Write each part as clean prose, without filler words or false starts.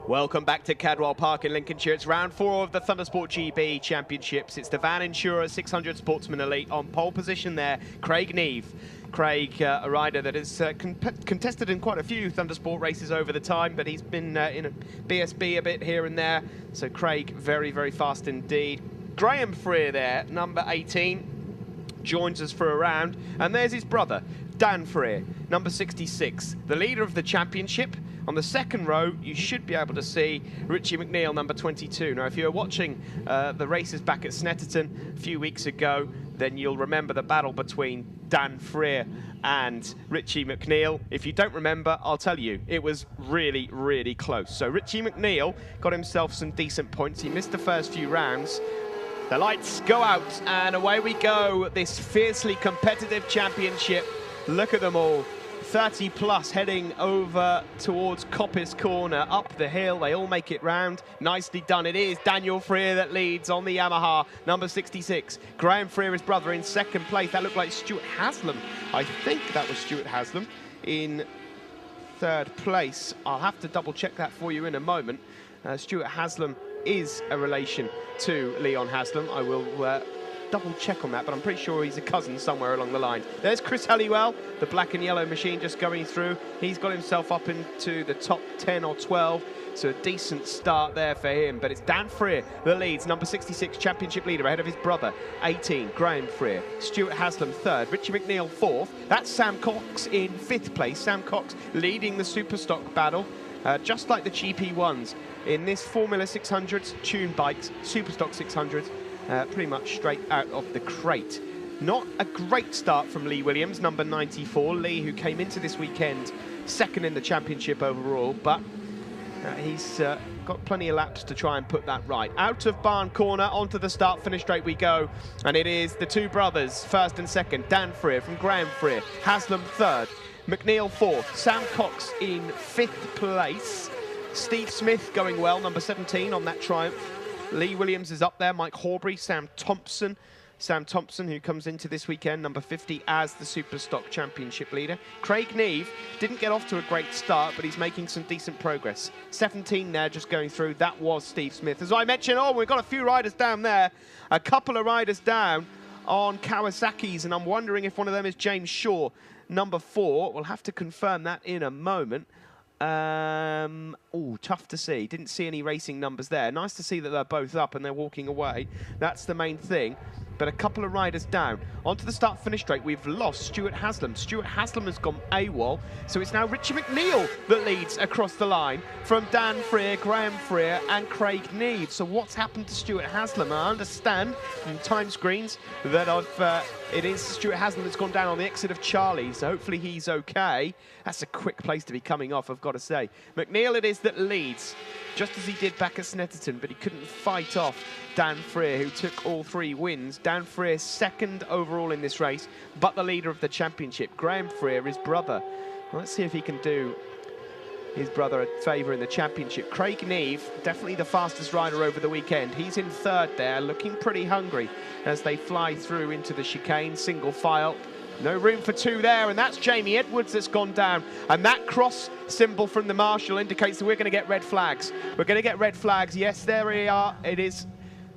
Welcome back to Cadwell Park in Lincolnshire. It's round 4 of the Thundersport GB Championships. It's the Van Insurer 600 Sportsman Elite. On pole position there, Craig Neve. Craig, a rider that has contested in quite a few Thundersport races over the time, but he's been in a BSB a bit here and there. So Craig, very, very fast indeed. Graham Freer there, number 18, joins us for a round. And there's his brother, Dan Freer, number 66, the leader of the championship. On the second row, you should be able to see Richie McNeil, number 22. Now, if you were watching the races back at Snetterton a few weeks ago, then you'll remember the battle between Dan Freer and Richie McNeil. If you don't remember, I'll tell you, it was really, really close. So Richie McNeil got himself some decent points. He missed the first few rounds. The lights go out, and away we go. This fiercely competitive championship. Look at them all. 30 plus heading over towards Coppice Corner, up the hill. They all make it round. Nicely done. It is Daniel Freer that leads on the Yamaha, number 66. Graham Freer, his brother, in second place. That looked like Stuart Haslam. I think that was Stuart Haslam in third place. I'll have to double check that for you in a moment. Stuart Haslam is a relation to Leon Haslam. I will double check on that, but I'm pretty sure he's a cousin somewhere along the line. There's Chris Halliwell, the black and yellow machine just going through. He's got himself up into the top 10 or 12, so a decent start there for him. But it's Dan Freer that leads, number 66, championship leader, ahead of his brother, 18, Graham Freer. Stuart Haslam third, Richie McNeil fourth. That's Sam Cox in fifth place. Sam Cox leading the Superstock battle, just like the GP1s. In this Formula 600s, tune bikes, Superstock 600s, pretty much straight out of the crate. Not a great start from Lee Williams, number 94. Lee, who came into this weekend second in the championship overall, but he's got plenty of laps to try and put that right. Out of Barn Corner, onto the start-finish straight we go, and it is the two brothers, first and second. Dan Freer from Graham Freer, Haslam third, McNeil fourth, Sam Cox in fifth place. Steve Smith going well, number 17 on that Triumph. Lee Williams is up there, Mike Horbury, Sam Thompson, who comes into this weekend, number 50, as the Superstock Championship leader. Craig Neve didn't get off to a great start, but he's making some decent progress. 17 there, just going through. That was Steve Smith. As I mentioned, we've got a few riders down there, a couple of riders down on Kawasaki's, and I'm wondering if one of them is James Shaw, number 4. We'll have to confirm that in a moment. Tough to see. Didn't see any racing numbers there. Nice to see that they're both up and they're walking away. That's the main thing. But a couple of riders down. Onto the start-finish straight, we've lost Stuart Haslam. Stuart Haslam has gone AWOL, so it's now Richie McNeil that leads across the line from Dan Freer, Graham Freer and Craig Neve. So what's happened to Stuart Haslam? I understand from time screens that it is Stuart Haslam that's gone down on the exit of Charlie, so hopefully he's okay. That's a quick place to be coming off, I've got to say. McNeil it is that leads, just as he did back at Snetterton, but he couldn't fight off Dan Freer, who took all 3 wins. Dan Freer second overall in this race, but the leader of the championship. Graham Freer, his brother. Well, let's see if he can do his brother a favour in the championship. Craig Neve, definitely the fastest rider over the weekend. He's in third there, looking pretty hungry as they fly through into the chicane, single file. No room for 2 there, and that's Jamie Edwards that's gone down. And that cross symbol from the marshal indicates that we're going to get red flags. We're going to get red flags. Yes, there we are. It is.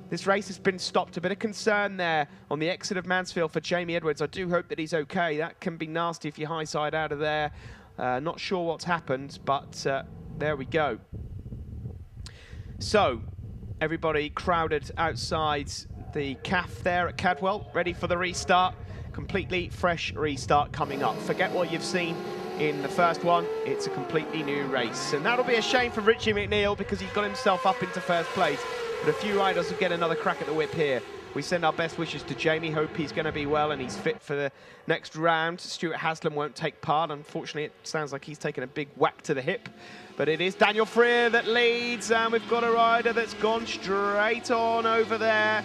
This race has been stopped. A bit of concern there on the exit of Mansfield for Jamie Edwards. I do hope that he's okay. That can be nasty if you high side out of there. Not sure what's happened, but there we go. So, everybody crowded outside the CAF there at Cadwell, ready for the restart. Completely fresh restart coming up. Forget what you've seen in the first one. It's a completely new race. And that'll be a shame for Richie McNeil because he's got himself up into first place. But a few riders will get another crack at the whip here. We send our best wishes to Jamie. Hope he's going to be well and he's fit for the next round. Stuart Haslam won't take part. Unfortunately, it sounds like he's taken a big whack to the hip. But it is Daniel Freer that leads, and we've got a rider that's gone straight on over there.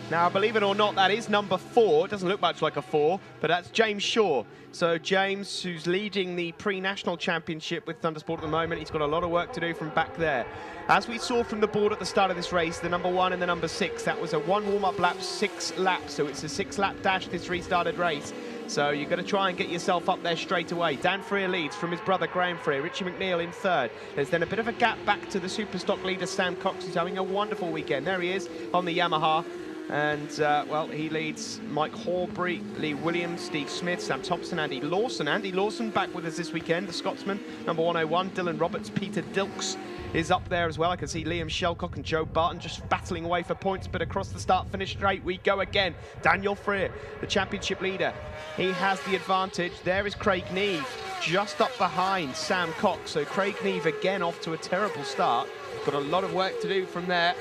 Now, believe it or not, that is number 4. It doesn't look much like a 4, but that's James Shaw. So James, who's leading the pre-national championship with Thundersport at the moment, he's got a lot of work to do from back there. As we saw from the board at the start of this race, the number 1 and the number 6, that was a 1 warm-up lap, 6 laps. So it's a 6-lap dash, this restarted race. So you've got to try and get yourself up there straight away. Dan Freer leads from his brother Graham Freer. Richie McNeil in third. There's then a bit of a gap back to the Superstock leader Sam Cox, who's having a wonderful weekend. There he is on the Yamaha. And, well, he leads Mike Horbury, Lee Williams, Steve Smith, Sam Thompson, Andy Lawson. Andy Lawson back with us this weekend, the Scotsman, number 101. Dylan Roberts, Peter Dilks is up there as well. I can see Liam Shelcock and Joe Barton just battling away for points, but across the start-finish straight we go again. Daniel Freer, the championship leader. He has the advantage. There is Craig Neve, just up behind Sam Cox. So Craig Neve again off to a terrible start. Got a lot of work to do from there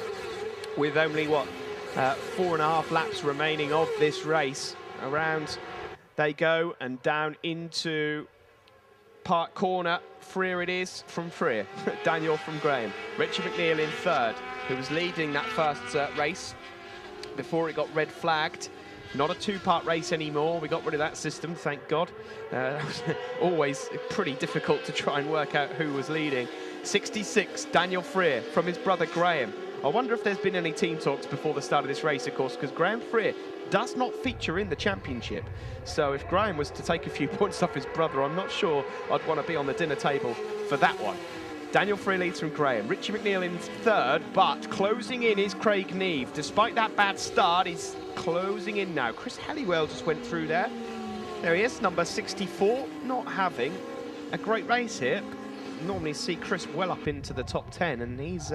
with only, what, 4.5 laps remaining of this race. Around they go and down into Park Corner. Freer it is from Freer. Daniel from Graham. Richie McNeil in third, who was leading that first race before it got red flagged. Not a two-part race anymore. We got rid of that system, thank God. Always pretty difficult to try and work out who was leading. 66, Daniel Freer from his brother Graham. I wonder if there's been any team talks before the start of this race, of course, because Graham Freer does not feature in the championship. So if Graham was to take a few points off his brother, I'm not sure I'd want to be on the dinner table for that one. Daniel Freer leads from Graham. Richie McNeil in third, but closing in is Craig Neve. Despite that bad start, he's closing in now. Chris Halliwell just went through there. There he is, number 64, not having a great race here. Normally see Chris well up into the top 10, and he's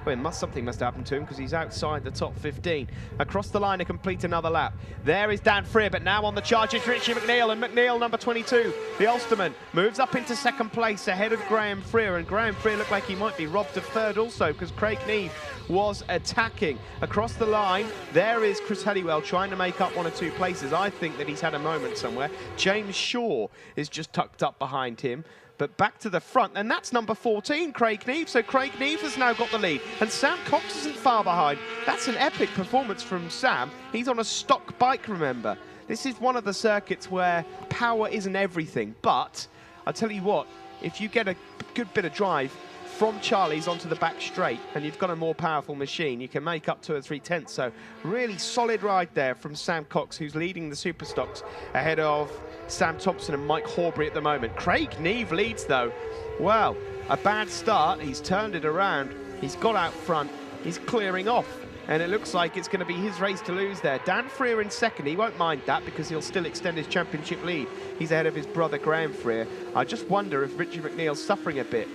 well, something must happen to him because he's outside the top 15. Across the line to complete another lap. There is Dan Freer, but now on the charge is Richie McNeil, and McNeil, number 22, the Ulsterman, moves up into second place ahead of Graham Freer, and Graham Freer looked like he might be robbed of third also because Craig Neve was attacking. Across the line, there is Chris Halliwell trying to make up 1 or 2 places. I think that he's had a moment somewhere. James Shaw is just tucked up behind him. But back to the front, and that's number 14, Craig Neve. So Craig Neve has now got the lead, and Sam Cox isn't far behind. That's an epic performance from Sam. He's on a stock bike, remember. This is one of the circuits where power isn't everything, but I'll tell you what, if you get a good bit of drive from Charlie's onto the back straight, and you've got a more powerful machine, you can make up 2 or 3 tenths. So really solid ride there from Sam Cox, who's leading the Superstocks ahead of Sam Thompson and Mike Horbury at the moment. Craig Neve leads though. Well, a bad start. He's turned it around. He's got out front. He's clearing off. And it looks like it's going to be his race to lose there. Dan Freer in second. He won't mind that because he'll still extend his championship lead. He's ahead of his brother Graham Freer. I just wonder if Richie McNeil's suffering a bit.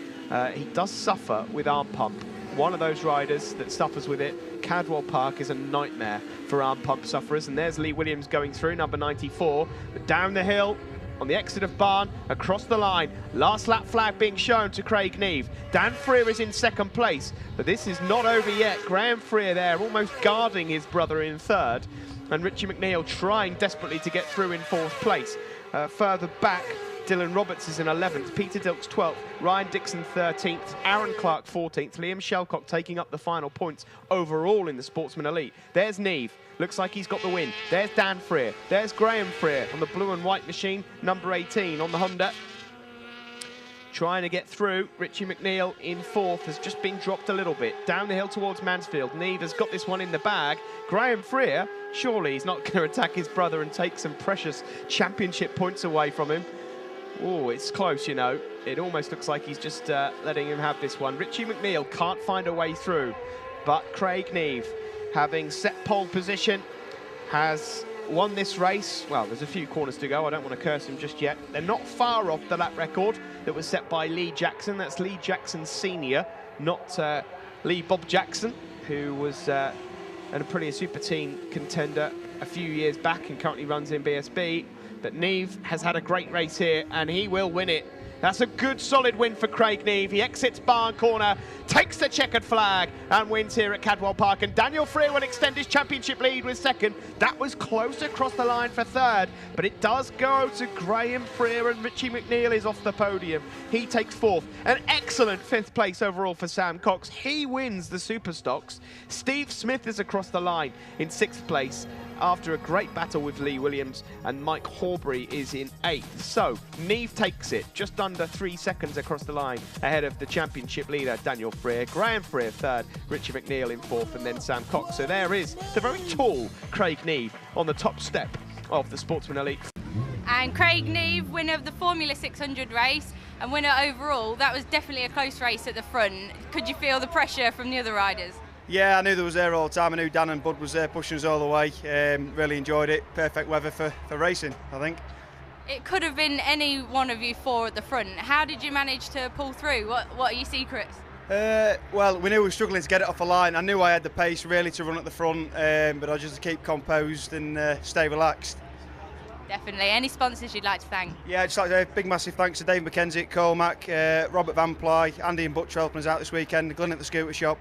He does suffer with arm pump. One of those riders that suffers with it. Cadwell Park is a nightmare for arm pump sufferers. And there's Lee Williams going through, number 94. But down the hill, on the exit of Barn, across the line. Last lap flag being shown to Craig Neve. Dan Freer is in second place, but this is not over yet. Graham Freer there, almost guarding his brother in third. And Richie McNeil trying desperately to get through in fourth place. Further back, Dylan Roberts is in 11th, Peter Dilks 12th, Ryan Dixon 13th, Aaron Clark 14th, Liam Shelcock taking up the final points overall in the Sportsman Elite. There's Neve, looks like he's got the win. There's Dan Freer, there's Graham Freer on the blue and white machine, number 18 on the Honda. Trying to get through. Richie McNeil in fourth has just been dropped a little bit. Down the hill towards Mansfield. Neve has got this one in the bag. Graham Freer, surely he's not going to attack his brother and take some precious championship points away from him. Oh, it's close, you know. It almost looks like he's just letting him have this one. Richie McNeil can't find a way through, but Craig Neve, having set pole position, has won this race. Well, there's a few corners to go. I don't want to curse him just yet. They're not far off the lap record that was set by Lee Jackson. That's Lee Jackson Senior, not Lee Bob Jackson, who was an Aprilia Super Team contender a few years back and currently runs in BSB. But Neve has had a great race here, and he will win it. That's a good, solid win for Craig Neve. He exits Barn Corner, takes the checkered flag, and wins here at Cadwell Park. And Daniel Freer will extend his championship lead with second. That was close across the line for third, but it does go to Graham Freer, and Richie McNeil is off the podium. He takes fourth. An excellent fifth place overall for Sam Cox. He wins the Superstocks. Steve Smith is across the line in sixth place after a great battle with Lee Williams, and Mike Horbury is in eighth. So Neve takes it just under 3 seconds across the line ahead of the championship leader Daniel Freer. Graham Freer third, Richie McNeil in fourth, and then Sam Cox. So there is the very tall Craig Neve on the top step of the Sportsman Elite. And Craig Neve, winner of the Formula 600 race and winner overall. That was definitely a close race at the front. Could you feel the pressure from the other riders? Yeah, I knew they was there all the time. I knew Dan and Bud was there pushing us all the way. Really enjoyed it. Perfect weather for racing, I think. It could have been any one of you four at the front. How did you manage to pull through? What are your secrets? Well, we knew we were struggling to get it off the line. I knew I had the pace really to run at the front, but I just keep composed and stay relaxed. Definitely. Any sponsors you'd like to thank? Yeah, I'd just like to say a big massive thanks to Dave McKenzie at Colmac, Robert Van Ply, Andy and Butcher helping us out this weekend, Glenn at the scooter shop.